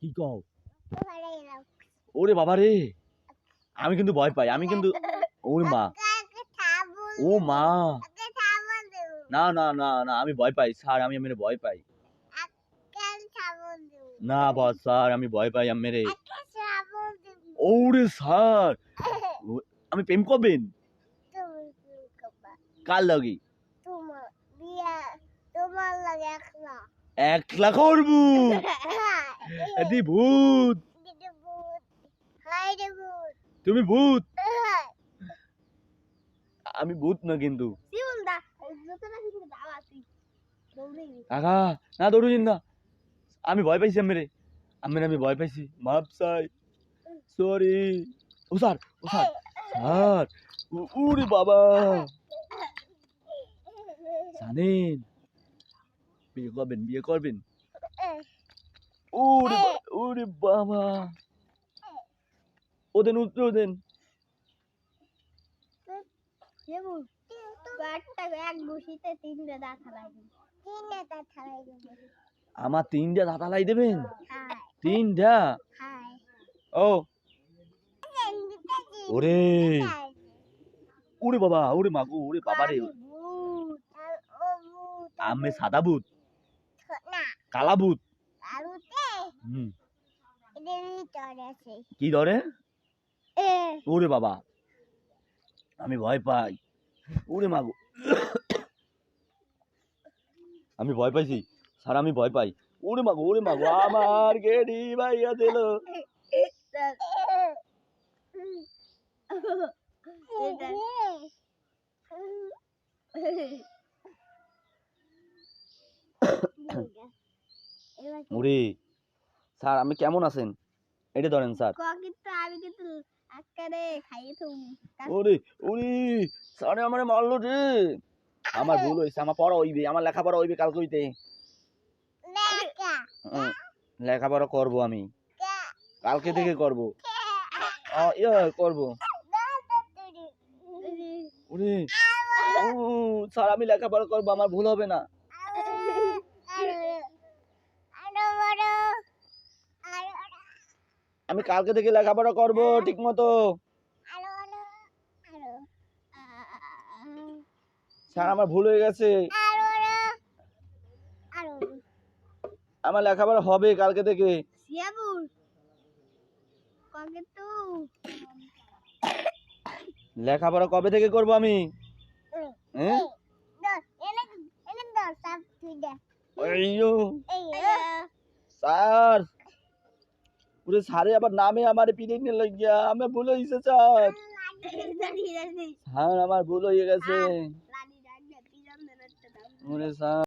কি কও? ওরে বাবা রে, আমি কিন্তু ভয় পাই, আমি কিন্তু ওরে মা, ও মা, না না না না, আমি ভয় পাই স্যার, আমি মেরে ভয় পাই না বস স্যার, আমি ভয় পাই আমি মেরে। ওরে স্যার, আমি প্রেম করবেন কার লাগি? একলা করবো এদি ভূত, তুমি ভূত, আমি ভূত না কিন্তু কাকা, না দৌড়ুন না, আমি ভয় পাইছি আমি আমি ভয় পাইছি, মাপ চাই, সরি। ও স্যার, ও স্যার, স্যার, ওরে বাবা, জানেন বিয়ে করবেন, বিয়ে করবেন? ওরে ওরে বাবা, ওদেন উত্তর দেন। আমার 3টা দাঁত হালাই দেবেন? 3টা? ও ওরে, ওরে বাবা, ওরে মাগো, ওরে বাবা রে, আমি সাদা ভূত, কালা ভূত, কি ধরে? ওরে বাবা, আমি ভয় পাই, ওরে মাগো, আমি ভয় পাইছি স্যার, আমি ভয় পাই, ওরে মাগো, আমার গেডি ভাইয়া দিল। ওরে স্যার, আমি কেমন আছেন এটা ধরেন স্যার। ওরে ওরে স্যার, আমার মারলো রে, আমার ভুল হয়েছে, আমার পড়া হইবে, আমার লেখাপড়া হইবে কালকে হইতে, লেখাপড়া করবো আমি, কালকে থেকে করবো, করবো। ওরে ও স্যার, আমি লেখাপড়া করবো, আমার ভুল হবে না, আমি কালকে থেকে লেখাপড়া করবো ঠিক মতো। স্যার, আমার ভুল হয়ে গেছে, আমার লেখাপড়া হবে কালকে থেকে। লেখাপড়া কবে থেকে করবো আমি? স্যার, পুরো সারে আবার নামে আমার পিড়ে নিয়ে লাগিয়া, আমার ভুল হয়েছে স্যার, স্যার আমার ভুল হয়ে গেছে, স্যার।